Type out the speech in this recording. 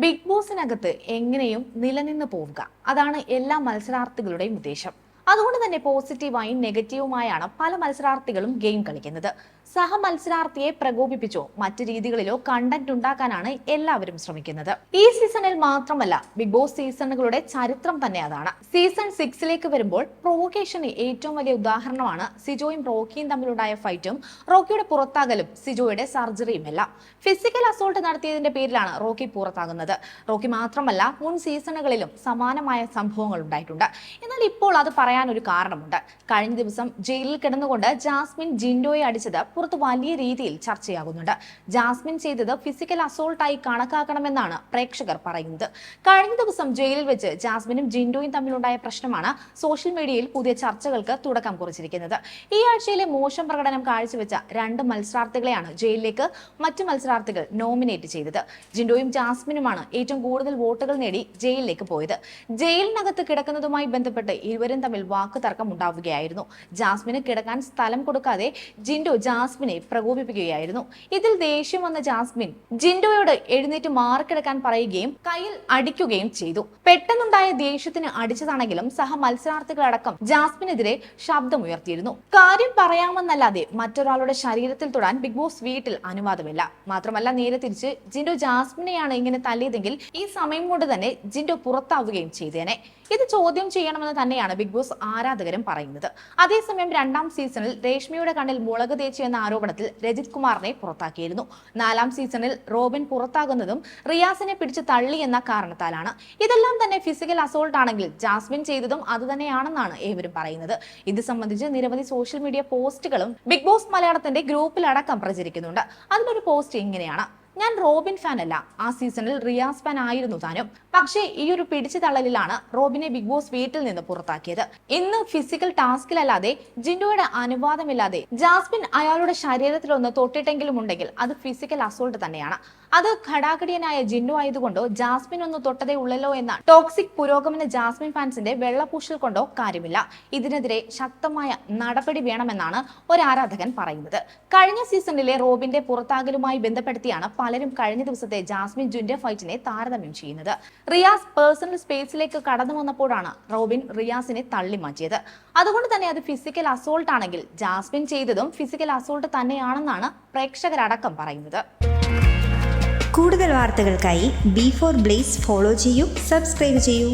Big ബോസിനകത്ത് എങ്ങനെയും നിലനിന്ന് പോവുക, അതാണ് എല്ലാ മത്സരാർത്ഥികളുടെയും ഉദ്ദേശം. അതുകൊണ്ട് തന്നെ പോസിറ്റീവായും നെഗറ്റീവുമായാണ് പല മത്സരാർത്ഥികളും ഗെയിം കളിക്കുന്നത്. സഹ മത്സരാർത്ഥിയെ പ്രകോപിപ്പിച്ചോ മറ്റു രീതികളിലോ കണ്ടന്റ് ഉണ്ടാക്കാനാണ് എല്ലാവരും ശ്രമിക്കുന്നത്. ഈ സീസണിൽ മാത്രമല്ല, ബിഗ് ബോസ് സീസണുകളുടെ ചരിത്രം തന്നെ അതാണ്. സീസൺ 6ലേക്ക് വരുമ്പോൾ പ്രൊവോക്കേഷന് ഏറ്റവും വലിയ ഉദാഹരണമാണ് സിജോയും റോക്കിയും തമ്മിലുണ്ടായ ഫൈറ്റും റോക്കിയുടെ പുറത്താകലും സിജോയുടെ സർജറിയും എല്ലാം. ഫിസിക്കൽ അസോൾട്ട് നടത്തിയതിന്റെ പേരിലാണ് റോക്കി പുറത്താകുന്നത്. റോക്കി മാത്രമല്ല, മുൻ സീസണുകളിലും സമാനമായ സംഭവങ്ങൾ ഉണ്ടായിട്ടുണ്ട്. എന്നാൽ ഇപ്പോൾ അത് പറയാനൊരു കാരണമുണ്ട്. കഴിഞ്ഞ ദിവസം ജയിലിൽ കിടന്നുകൊണ്ട് ജാസ്മിൻ ജിൻഡോയെ അടിച്ചത് പുറത്ത് വലിയ രീതിയിൽ ചർച്ചയാകുന്നുണ്ട്. ജാസ്മിൻ ചെയ്തത് ഫിസിക്കൽ അസോൾട്ടായി കണക്കാക്കണമെന്നാണ് പ്രേക്ഷകർ പറയുന്നത്. കഴിഞ്ഞ ദിവസം ജയിലിൽ വെച്ച് ജാസ്മിനും ജിൻഡോയും തമ്മിലുണ്ടായ പ്രശ്നമാണ് സോഷ്യൽ മീഡിയയിൽ പുതിയ ചർച്ചകൾക്ക് തുടക്കം കുറിച്ചിരിക്കുന്നത്. ഈ ആഴ്ചയിലെ മോശം പ്രകടനം കാഴ്ചവെച്ച 2 മത്സരാർത്ഥികളെയാണ് ജയിലിലേക്ക് മറ്റു മത്സരാർത്ഥികൾ നോമിനേറ്റ് ചെയ്തത്. ജിൻഡോയും ജാസ്മിനുമാണ് ഏറ്റവും കൂടുതൽ വോട്ടുകൾ നേടി ജയിലിലേക്ക് പോയത്. ജയിലിനകത്ത് കിടക്കുന്നതുമായി ബന്ധപ്പെട്ട് ഇരുവരും തമ്മിൽ വാക്ക് തർക്കം ഉണ്ടാവുകയായിരുന്നു. ജാസ്മിന് കിടക്കാൻ സ്ഥലം കൊടുക്കാതെ ജിൻഡോ ജാസ്മിനെ പ്രകോപിപ്പിക്കുകയായിരുന്നു. ഇതിൽ ദേഷ്യം വന്ന ജാസ്മിൻ ജിൻഡോയോട് എഴുന്നേറ്റ് മാറിക്കിടക്കാൻ പറയുകയും കയ്യിൽ അടിക്കുകയും ചെയ്തു. പെട്ടെന്നുണ്ടായ ദേഷ്യത്തിന് അടിച്ചതാണെങ്കിലും സഹ മത്സരാർത്ഥികളടക്കം ജാസ്മിനെതിരെ ശബ്ദമുയർത്തിയിരുന്നു. കാര്യം പറയാമെന്നല്ലാതെ മറ്റൊരാളുടെ ശരീരത്തിൽ തൊടാൻ ബിഗ് ബോസ് വീട്ടിൽ അനുവാദമില്ല. മാത്രമല്ല, നേരെ തിരിച്ച് ജിൻഡോ ജാസ്മിനെയാണ് ഇങ്ങനെ തല്ലിയതെങ്കിൽ ഈ സമയം കൊണ്ട് തന്നെ ജിൻഡോ പുറത്താവുകയും ചെയ്തേനെ. ഇത് ചോദ്യം ചെയ്യണമെന്ന് തന്നെയാണ് ബിഗ് ബോസ് ആരാധകരും പറയുന്നത്. അതേസമയം 2ാം സീസണിൽ രേഷ്മയുടെ കണ്ണിൽ മുളക് തേച്ചു എന്ന ആരോപണത്തിൽ രജിത് കുമാറിനെ പുറത്താക്കിയിരുന്നു. 4ാം സീസണിൽ റോബിൻ പുറത്താകുന്നതും റിയാസിനെ പിടിച്ചു തള്ളി എന്ന കാരണത്താലാണ്. ഇതെല്ലാം തന്നെ ഫിസിക്കൽ അസോൾട്ട് ആണെങ്കിൽ ജാസ്മിൻ ചെയ്തതും അതുതന്നെയാണെന്നാണ് ഏവരും പറയുന്നത്. ഇത് സംബന്ധിച്ച് നിരവധി സോഷ്യൽ മീഡിയ പോസ്റ്റുകളും ബിഗ് ബോസ് മലയാളത്തിന്റെ ഗ്രൂപ്പിലടക്കം പ്രചരിക്കുന്നുണ്ട്. അതിലൊരു പോസ്റ്റ് ഇങ്ങനെയാണ്: ഞാൻ റോബിൻ ഫാൻ അല്ല, ആ സീസണിൽ റിയാസ് ഫാൻ ആയിരുന്നു താനും. പക്ഷേ ഈ ഒരു പിടിച്ചു തള്ളലിലാണ് റോബിനെ ബിഗ് ബോസ് വീട്ടിൽ നിന്ന് പുറത്താക്കിയത്. ഇന്ന് ഫിസിക്കൽ ടാസ്കിലല്ലാതെ ജിൻഡോയുടെ അനുവാദമില്ലാതെ ജാസ്മിൻ അയാളുടെ ശരീരത്തിലൊന്ന് തൊട്ടിട്ടെങ്കിലും ഉണ്ടെങ്കിൽ അത് ഫിസിക്കൽ അസോൾട്ട് തന്നെയാണ്. അത് ഘടാഘടിയനായ ജിൻഡോ ആയതുകൊണ്ടോ ജാസ്മിൻ ഒന്ന് തൊട്ടതേ ഉള്ളല്ലോ എന്ന ടോക്സിക് പുരോഗമന ജാസ്മിൻ ഫാൻസിന്റെ വെള്ളപൂശൽ കൊണ്ടോ കാര്യമില്ല. ഇതിനെതിരെ ശക്തമായ നടപടി വേണമെന്നാണ് ഒരു ആരാധകൻ പറയുന്നത്. കഴിഞ്ഞ സീസണിലെ റോബിന്റെ പുറത്താകലുമായി ബന്ധപ്പെടുത്തിയാണ് പലരും കഴിഞ്ഞ ദിവസത്തെ ജാസ്മിൻ ജിൻഡോ ഫൈറ്റിനെ താരതമ്യം ചെയ്യുന്നത്. റിയാസ് പേഴ്സണൽ സ്പേസിലേക്ക് കടന്നു വന്നപ്പോഴാണ് റോബിൻ റിയാസിനെ തള്ളി മാറ്റിയത്. അതുകൊണ്ട് തന്നെ അത് ഫിസിക്കൽ അസോൾട്ട് ആണെങ്കിൽ ജാസ്മിൻ ചെയ്തതും ഫിസിക്കൽ അസോൾട്ട് തന്നെയാണെന്നാണ് പ്രേക്ഷകരടക്കം പറയുന്നത്. കൂടുതൽ വാർത്തകൾക്കായി B4 Blaze ഫോളോ ചെയ്യൂ, സബ്സ്ക്രൈബ് ചെയ്യൂ.